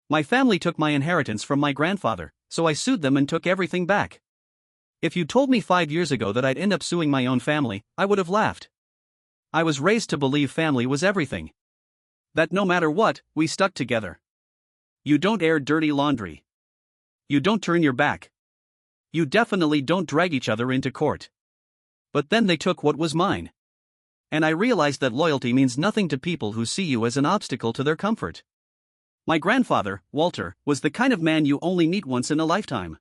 My family took my inheritance from my grandfather, so I sued them and took everything back. If you'd told me 5 years ago that I'd end up suing my own family, I would have laughed. I was raised to believe family was everything. That no matter what, we stuck together. You don't air dirty laundry. You don't turn your back. You definitely don't drag each other into court. But then they took what was mine. And I realized that loyalty means nothing to people who see you as an obstacle to their comfort. My grandfather, Walter, was the kind of man you only meet once in a lifetime.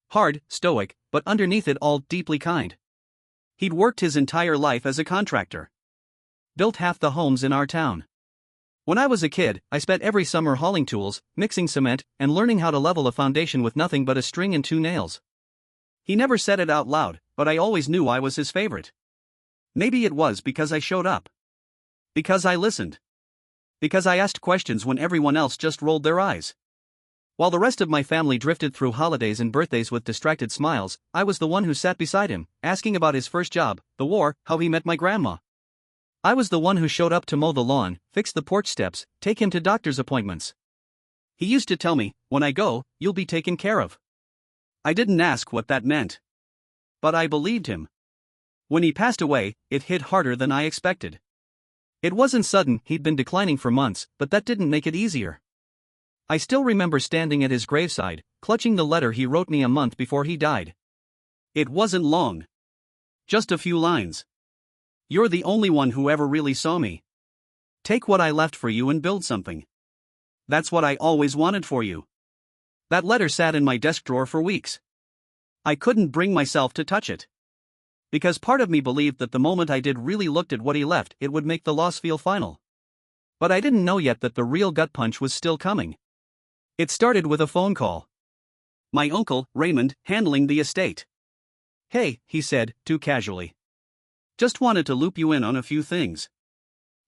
Hard, stoic, but underneath it all deeply kind. He'd worked his entire life as a contractor. Built half the homes in our town. When I was a kid, I spent every summer hauling tools, mixing cement, and learning how to level a foundation with nothing but a string and 2 nails. He never said it out loud, but I always knew I was his favorite. Maybe it was because I showed up. Because I listened. Because I asked questions when everyone else just rolled their eyes. While the rest of my family drifted through holidays and birthdays with distracted smiles, I was the one who sat beside him, asking about his first job, the war, how he met my grandma. I was the one who showed up to mow the lawn, fix the porch steps, take him to doctor's appointments. He used to tell me, when I go, you'll be taken care of. I didn't ask what that meant. But I believed him. When he passed away, it hit harder than I expected. It wasn't sudden, he'd been declining for months, but that didn't make it easier. I still remember standing at his graveside, clutching the letter he wrote me a month before he died. It wasn't long. Just a few lines. You're the only one who ever really saw me. Take what I left for you and build something. That's what I always wanted for you. That letter sat in my desk drawer for weeks. I couldn't bring myself to touch it. Because part of me believed that the moment I did really looked at what he left, it would make the loss feel final. But I didn't know yet that the real gut punch was still coming. It started with a phone call. My uncle, Raymond, handling the estate. Hey, he said, too casually. Just wanted to loop you in on a few things.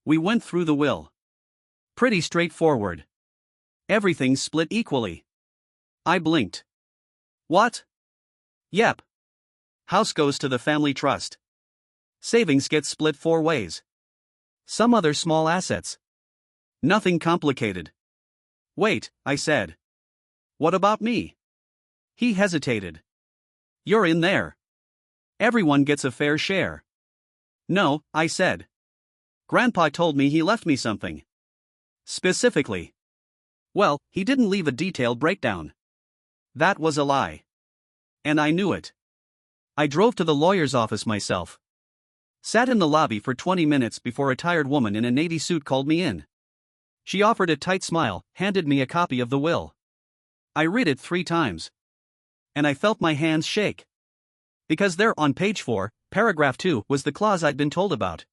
We went through the will. Pretty straightforward. Everything's split equally. I blinked. What? Yep. House goes to the family trust. Savings get split 4 ways. Some other small assets. Nothing complicated. Wait, I said. What about me? He hesitated. You're in there. Everyone gets a fair share. No, I said. Grandpa told me he left me something. Specifically. Well, he didn't leave a detailed breakdown. That was a lie. And I knew it. I drove to the lawyer's office myself. Sat in the lobby for 20 minutes before a tired woman in a navy suit called me in. She offered a tight smile, handed me a copy of the will. I read it 3 times. And I felt my hands shake. Because there on page 4, paragraph 2 was the clause I'd been told about.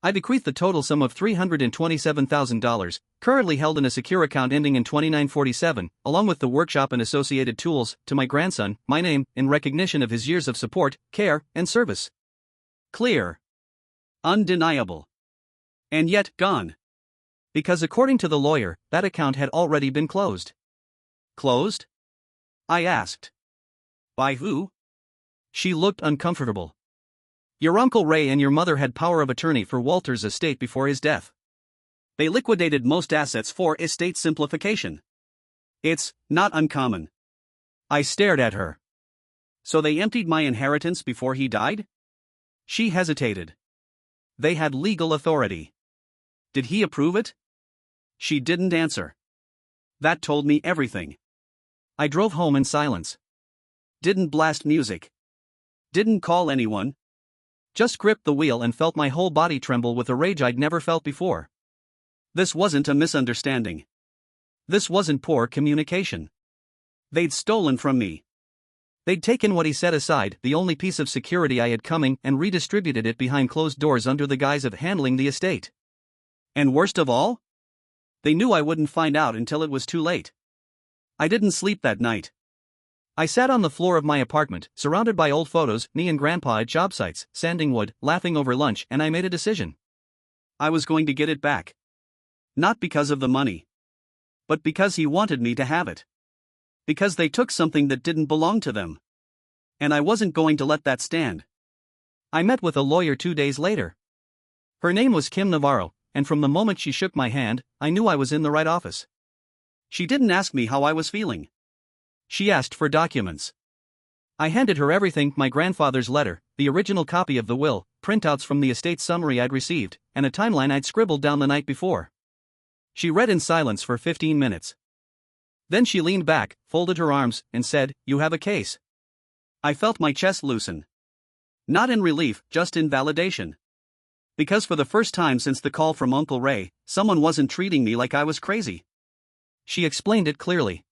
I bequeath the total sum of $327,000, currently held in a secure account ending in 2947, along with the workshop and associated tools, to my grandson, my name, in recognition of his years of support, care, and service. Clear. Undeniable. And yet gone. Because according to the lawyer, that account had already been closed. Closed? I asked. By who? She looked uncomfortable. Your Uncle Ray and your mother had power of attorney for Walter's estate before his death. They liquidated most assets for estate simplification. It's not uncommon. I stared at her. So they emptied my inheritance before he died? She hesitated. They had legal authority. Did he approve it? She didn't answer. That told me everything. I drove home in silence. Didn't blast music. Didn't call anyone. Just gripped the wheel and felt my whole body tremble with a rage I'd never felt before. This wasn't a misunderstanding. This wasn't poor communication. They'd stolen from me. They'd taken what he set aside, the only piece of security I had coming, and redistributed it behind closed doors under the guise of handling the estate. And worst of all? They knew I wouldn't find out until it was too late. I didn't sleep that night. I sat on the floor of my apartment, surrounded by old photos, me and Grandpa at job sites, sanding wood, laughing over lunch, and I made a decision. I was going to get it back. Not because of the money. But because he wanted me to have it. Because they took something that didn't belong to them. And I wasn't going to let that stand. I met with a lawyer 2 days later. Her name was Kim Navarro, and from the moment she shook my hand, I knew I was in the right office. She didn't ask me how I was feeling. She asked for documents. I handed her everything: my grandfather's letter, the original copy of the will, printouts from the estate summary I'd received, and a timeline I'd scribbled down the night before. She read in silence for 15 minutes. Then she leaned back, folded her arms, and said, "You have a case." I felt my chest loosen. Not in relief, just in validation. Because for the first time since the call from Uncle Ray, someone wasn't treating me like I was crazy. She explained it clearly.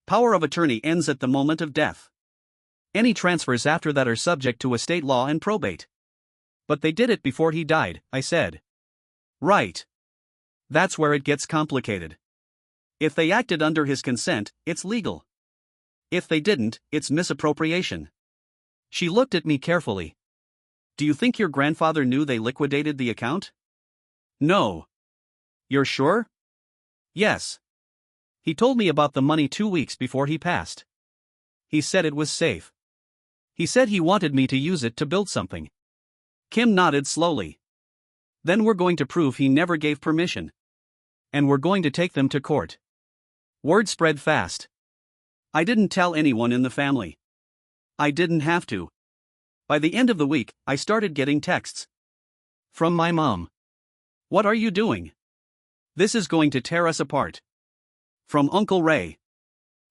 Power of attorney ends at the moment of death. Any transfers after that are subject to estate law and probate. But they did it before he died, I said. Right. That's where it gets complicated. If they acted under his consent, it's legal. If they didn't, it's misappropriation. She looked at me carefully. Do you think your grandfather knew they liquidated the account? No. You're sure? Yes. He told me about the money 2 weeks before he passed. He said it was safe. He said he wanted me to use it to build something. Kim nodded slowly. Then we're going to prove he never gave permission. And we're going to take them to court. Word spread fast. I didn't tell anyone in the family. I didn't have to. By the end of the week, I started getting texts. From my mom. What are you doing? This is going to tear us apart. From Uncle Ray.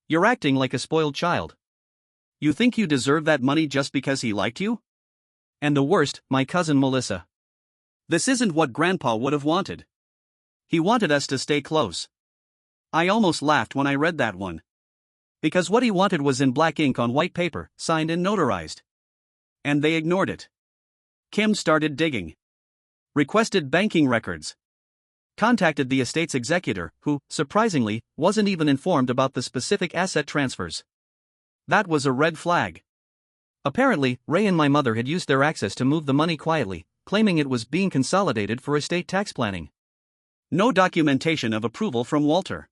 You're acting like a spoiled child. You think you deserve that money just because he liked you? And the worst, my cousin Melissa. This isn't what Grandpa would have wanted. He wanted us to stay close. I almost laughed when I read that one. Because what he wanted was in black ink on white paper, signed and notarized. And they ignored it. Kim started digging. Requested banking records. Contacted the estate's executor, who, surprisingly, wasn't even informed about the specific asset transfers. That was a red flag. Apparently, Ray and my mother had used their access to move the money quietly, claiming it was being consolidated for estate tax planning. No documentation of approval from Walter.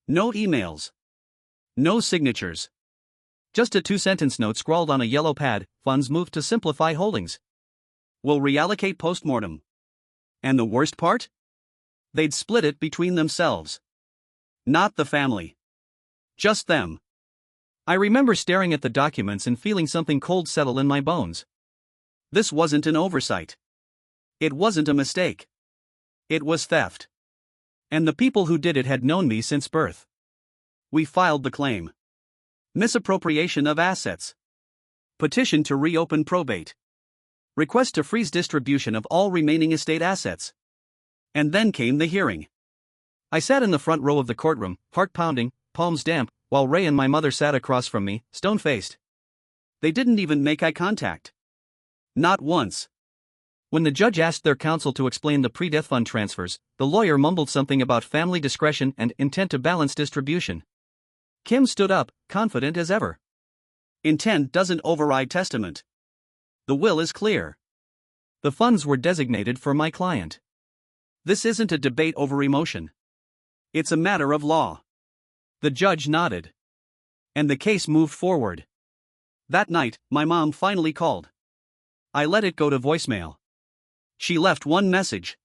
No emails. No signatures. Just a 2-sentence note scrawled on a yellow pad: funds moved to Simplify Holdings. Will reallocate postmortem. And the worst part? They'd split it between themselves. Not the family. Just them. I remember staring at the documents and feeling something cold settle in my bones. This wasn't an oversight. It wasn't a mistake. It was theft. And the people who did it had known me since birth. We filed the claim. Misappropriation of assets. Petition to reopen probate. Request to freeze distribution of all remaining estate assets. And then came the hearing. I sat in the front row of the courtroom, heart pounding, palms damp, while Ray and my mother sat across from me, stone-faced. They didn't even make eye contact. Not once. When the judge asked their counsel to explain the pre-death fund transfers, the lawyer mumbled something about family discretion and intent to balance distribution. Kim stood up, confident as ever. Intent doesn't override testament. The will is clear. The funds were designated for my client. This isn't a debate over emotion. It's a matter of law. The judge nodded. And the case moved forward. That night, my mom finally called. I let it go to voicemail. She left one message.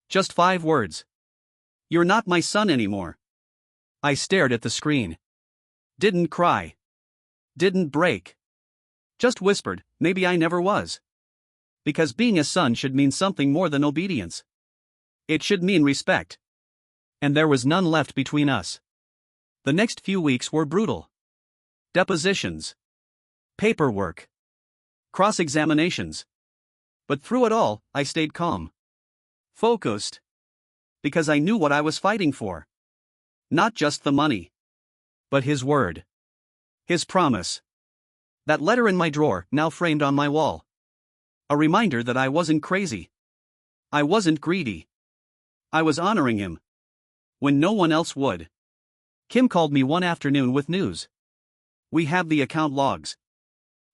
Just 5 words. You're not my son anymore. I stared at the screen. Didn't cry. Didn't break. Just whispered, maybe I never was. Because being a son should mean something more than obedience. It should mean respect. And there was none left between us. The next few weeks were brutal. Depositions. Paperwork. Cross-examinations. But through it all, I stayed calm. Focused. Because I knew what I was fighting for. Not just the money. But his word. His promise. That letter in my drawer, now framed on my wall. A reminder that I wasn't crazy. I wasn't greedy. I was honoring him. When no one else would. Kim called me one afternoon with news. We have the account logs.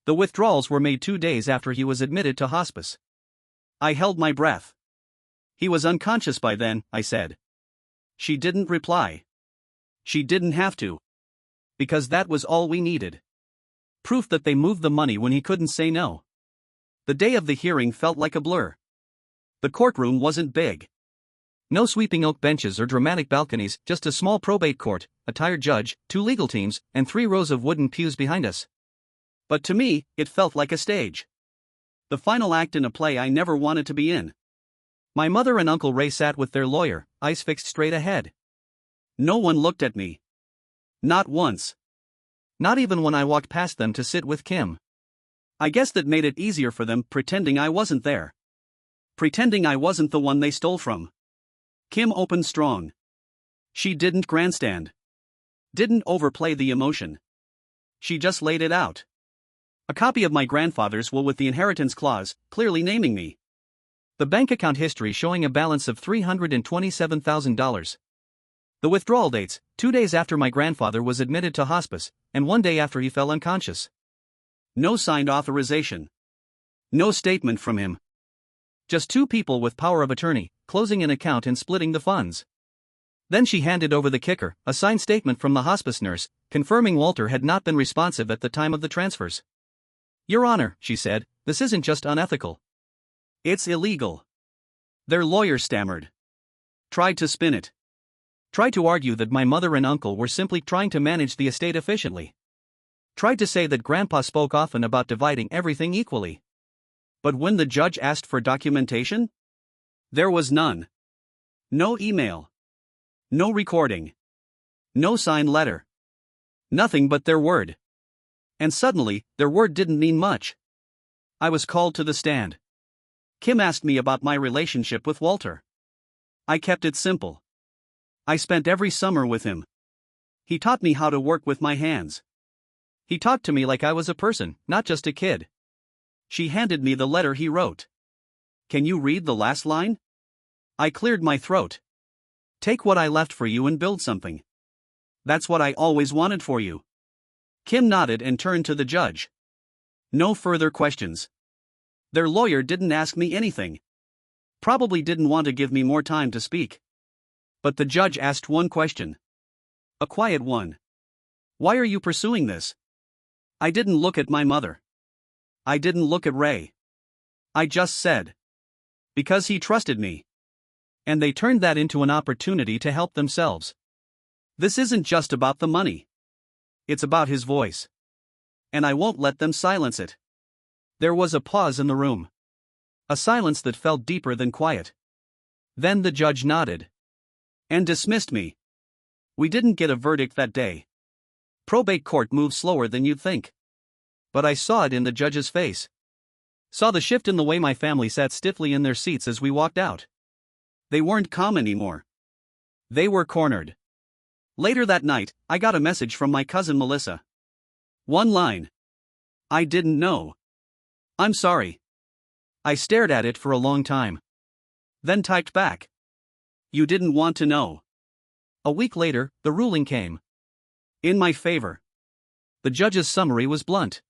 The withdrawals were made 2 days after he was admitted to hospice. I held my breath. He was unconscious by then, I said. She didn't reply. She didn't have to. Because that was all we needed. Proof that they moved the money when he couldn't say no. The day of the hearing felt like a blur. The courtroom wasn't big. No sweeping oak benches or dramatic balconies, just a small probate court, a tired judge, 2 legal teams, and 3 rows of wooden pews behind us. But to me, it felt like a stage. The final act in a play I never wanted to be in. My mother and Uncle Ray sat with their lawyer, eyes fixed straight ahead. No one looked at me. Not once. Not even when I walked past them to sit with Kim. I guess that made it easier for them, pretending I wasn't there. Pretending I wasn't the one they stole from. Kim opened strong. She didn't grandstand. Didn't overplay the emotion. She just laid it out. A copy of my grandfather's will with the inheritance clause, clearly naming me. The bank account history showing a balance of $327,000. The withdrawal dates, 2 days after my grandfather was admitted to hospice, and 1 day after he fell unconscious. No signed authorization. No statement from him. Just 2 people with power of attorney, closing an account and splitting the funds. Then she handed over the kicker, a signed statement from the hospice nurse, confirming Walter had not been responsive at the time of the transfers. Your Honor, she said, this isn't just unethical. It's illegal. Their lawyer stammered. Tried to spin it. Tried to argue that my mother and uncle were simply trying to manage the estate efficiently. Tried to say that Grandpa spoke often about dividing everything equally. But when the judge asked for documentation, there was none. No email. No recording. No signed letter. Nothing but their word. And suddenly, their word didn't mean much. I was called to the stand. Kim asked me about my relationship with Walter. I kept it simple. I spent every summer with him. He taught me how to work with my hands. He talked to me like I was a person, not just a kid. She handed me the letter he wrote. Can you read the last line? I cleared my throat. Take what I left for you and build something. That's what I always wanted for you. Kim nodded and turned to the judge. No further questions. Their lawyer didn't ask me anything. Probably didn't want to give me more time to speak. But the judge asked one question. A quiet one. Why are you pursuing this? I didn't look at my mother. I didn't look at Ray. I just said. Because he trusted me. And they turned that into an opportunity to help themselves. This isn't just about the money. It's about his voice. And I won't let them silence it. There was a pause in the room. A silence that felt deeper than quiet. Then the judge nodded. And dismissed me. We didn't get a verdict that day. Probate court moves slower than you'd think. But I saw it in the judge's face. Saw the shift in the way my family sat stiffly in their seats as we walked out. They weren't calm anymore. They were cornered. Later that night, I got a message from my cousin Melissa. One line. I didn't know. I'm sorry. I stared at it for a long time. Then typed back. You didn't want to know. A week later, the ruling came. In my favor. The judge's summary was blunt.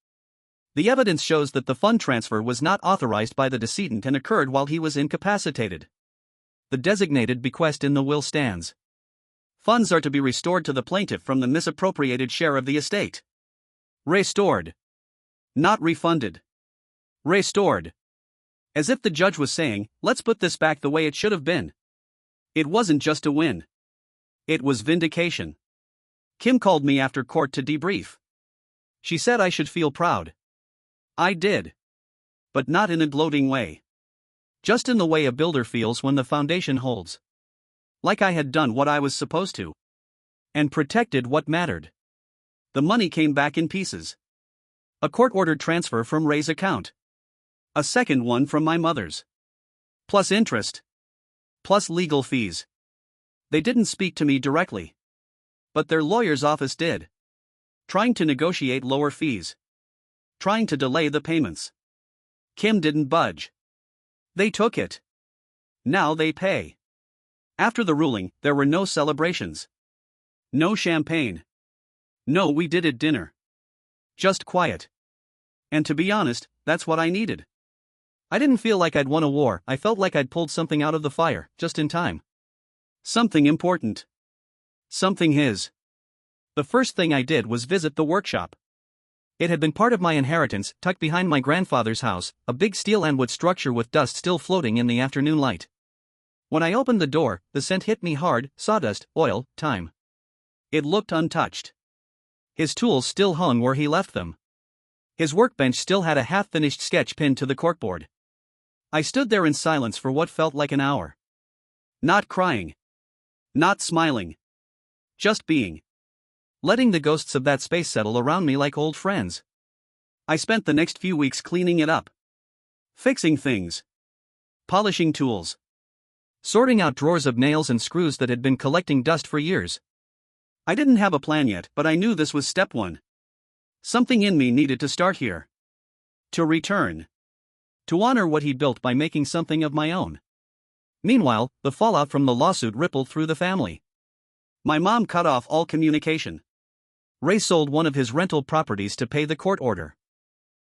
The evidence shows that the fund transfer was not authorized by the decedent and occurred while he was incapacitated. The designated bequest in the will stands. Funds are to be restored to the plaintiff from the misappropriated share of the estate. Restored. Not refunded. Restored. As if the judge was saying, let's put this back the way it should have been. It wasn't just a win. It was vindication. Kim called me after court to debrief. She said I should feel proud. I did. But not in a gloating way. Just in the way a builder feels when the foundation holds. Like I had done what I was supposed to. And protected what mattered. The money came back in pieces. A court-ordered transfer from Ray's account. A second one from my mother's. Plus interest. Plus legal fees. They didn't speak to me directly. But their lawyer's office did. Trying to negotiate lower fees. Trying to delay the payments. Kim didn't budge. They took it. Now they pay. After the ruling, there were no celebrations. No champagne. No we did it dinner. Just quiet. And to be honest, that's what I needed. I didn't feel like I'd won a war, I felt like I'd pulled something out of the fire, just in time. Something important. Something his. The first thing I did was visit the workshop. It had been part of my inheritance, tucked behind my grandfather's house, a big steel and wood structure with dust still floating in the afternoon light. When I opened the door, the scent hit me hard: sawdust, oil, thyme. It looked untouched. His tools still hung where he left them. His workbench still had a half-finished sketch pinned to the corkboard. I stood there in silence for what felt like an hour. Not crying. Not smiling. Just being. Letting the ghosts of that space settle around me like old friends. I spent the next few weeks cleaning it up. Fixing things. Polishing tools. Sorting out drawers of nails and screws that had been collecting dust for years. I didn't have a plan yet, but I knew this was step one. Something in me needed to start here. To return. To honor what he built by making something of my own. Meanwhile, the fallout from the lawsuit rippled through the family. My mom cut off all communication. Ray sold one of his rental properties to pay the court order.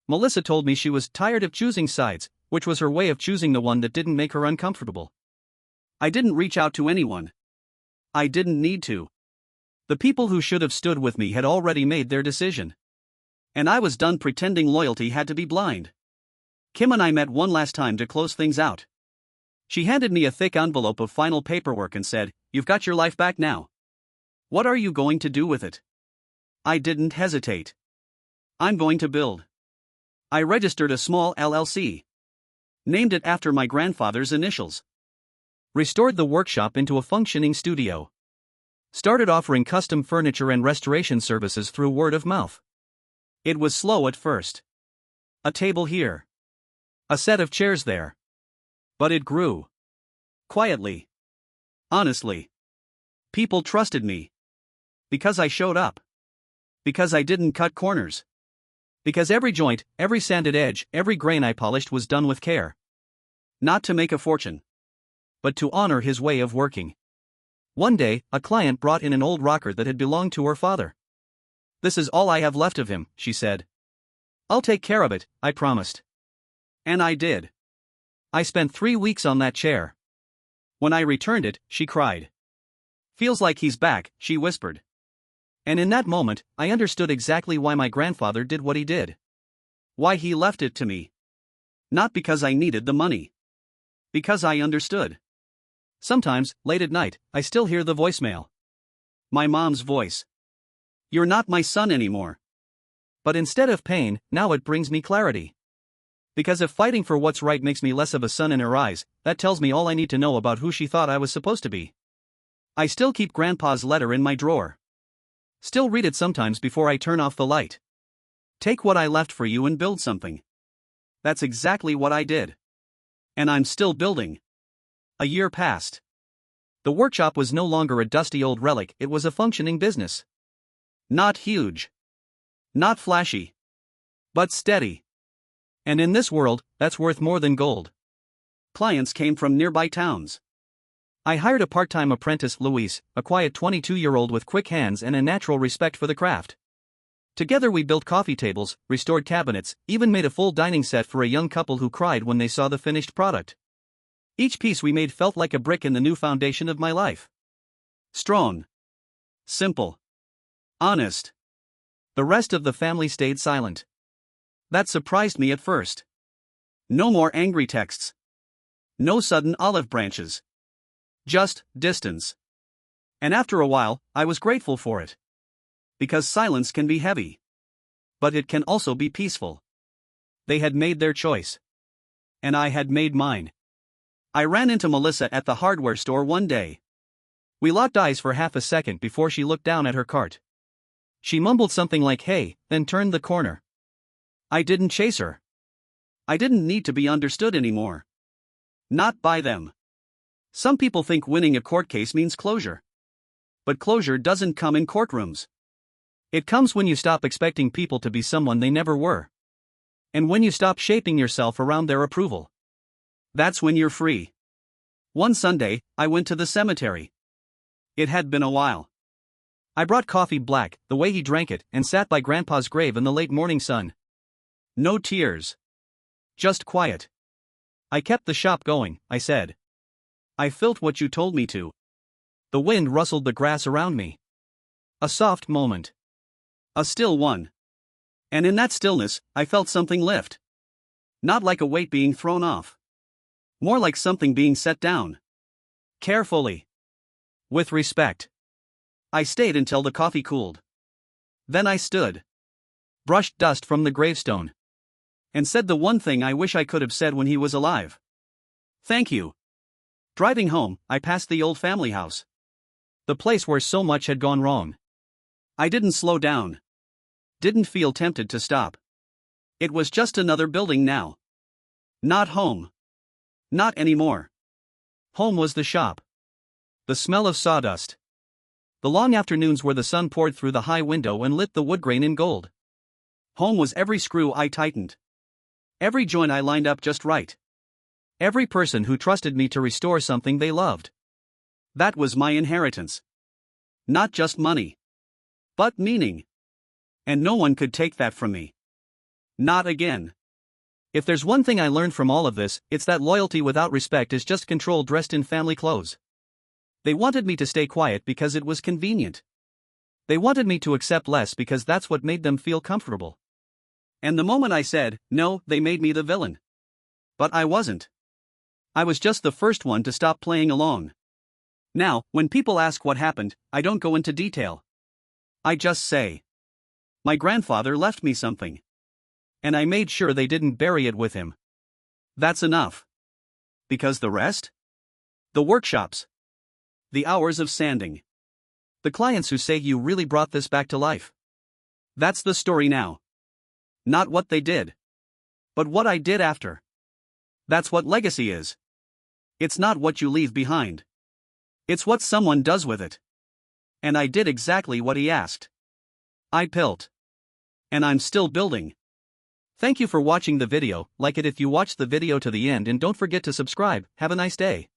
Melissa told me she was tired of choosing sides, which was her way of choosing the one that didn't make her uncomfortable. I didn't reach out to anyone. I didn't need to. The people who should have stood with me had already made their decision. And I was done pretending loyalty had to be blind. Kim and I met one last time to close things out. She handed me a thick envelope of final paperwork and said, "You've got your life back now. What are you going to do with it?" I didn't hesitate. "I'm going to build." I registered a small LLC. Named it after my grandfather's initials. Restored the workshop into a functioning studio. Started offering custom furniture and restoration services through word of mouth. It was slow at first. A table here. A set of chairs there. But it grew. Quietly. Honestly. People trusted me. Because I showed up. Because I didn't cut corners. Because every joint, every sanded edge, every grain I polished was done with care. Not to make a fortune. But to honor his way of working. One day, a client brought in an old rocker that had belonged to her father. "This is all I have left of him," she said. "I'll take care of it," I promised. And I did. I spent 3 weeks on that chair. When I returned it, she cried. "Feels like he's back," she whispered. And in that moment, I understood exactly why my grandfather did what he did. Why he left it to me. Not because I needed the money. Because I understood. Sometimes, late at night, I still hear the voicemail. My mom's voice. "You're not my son anymore." But instead of pain, now it brings me clarity. Because if fighting for what's right makes me less of a son in her eyes, that tells me all I need to know about who she thought I was supposed to be. I still keep Grandpa's letter in my drawer. Still read it sometimes before I turn off the light. Take what I left for you and build something. That's exactly what I did. And I'm still building. A year passed. The workshop was no longer a dusty old relic, it was a functioning business. Not huge. Not flashy. But steady. And in this world, that's worth more than gold. Clients came from nearby towns. I hired a part-time apprentice, Luis, a quiet 22-year-old with quick hands and a natural respect for the craft. Together we built coffee tables, restored cabinets, even made a full dining set for a young couple who cried when they saw the finished product. Each piece we made felt like a brick in the new foundation of my life. Strong. Simple. Honest. The rest of the family stayed silent. That surprised me at first. No more angry texts. No sudden olive branches. Just distance. And after a while, I was grateful for it. Because silence can be heavy. But it can also be peaceful. They had made their choice. And I had made mine. I ran into Melissa at the hardware store one day. We locked eyes for half a second before she looked down at her cart. She mumbled something like "hey," then turned the corner. I didn't chase her. I didn't need to be understood anymore. Not by them. Some people think winning a court case means closure. But closure doesn't come in courtrooms. It comes when you stop expecting people to be someone they never were. And when you stop shaping yourself around their approval. That's when you're free. One Sunday, I went to the cemetery. It had been a while. I brought coffee black, the way he drank it, and sat by Grandpa's grave in the late morning sun. No tears. Just quiet. "I kept the shop going," I said. "I felt what you told me to." The wind rustled the grass around me. A soft moment. A still one. And in that stillness, I felt something lift. Not like a weight being thrown off. More like something being set down. Carefully. With respect. I stayed until the coffee cooled. Then I stood. Brushed dust from the gravestone. And said the one thing I wish I could have said when he was alive. Thank you. Driving home, I passed the old family house. The place where so much had gone wrong. I didn't slow down. Didn't feel tempted to stop. It was just another building now. Not home. Not anymore. Home was the shop. The smell of sawdust. The long afternoons where the sun poured through the high window and lit the wood grain in gold. Home was every screw I tightened. Every joint I lined up just right. Every person who trusted me to restore something they loved. That was my inheritance. Not just money. But meaning. And no one could take that from me. Not again. If there's one thing I learned from all of this, it's that loyalty without respect is just control dressed in family clothes. They wanted me to stay quiet because it was convenient. They wanted me to accept less because that's what made them feel comfortable. And the moment I said, no, they made me the villain. But I wasn't. I was just the first one to stop playing along. Now, when people ask what happened, I don't go into detail. I just say, my grandfather left me something. And I made sure they didn't bury it with him. That's enough. Because the rest? The workshops. The hours of sanding. The clients who say you really brought this back to life. That's the story now. Not what they did. But what I did after. That's what legacy is. It's not what you leave behind. It's what someone does with it. And I did exactly what he asked. I built. And I'm still building. Thank you for watching the video. Like it if you watched the video to the end and don't forget to subscribe. Have a nice day.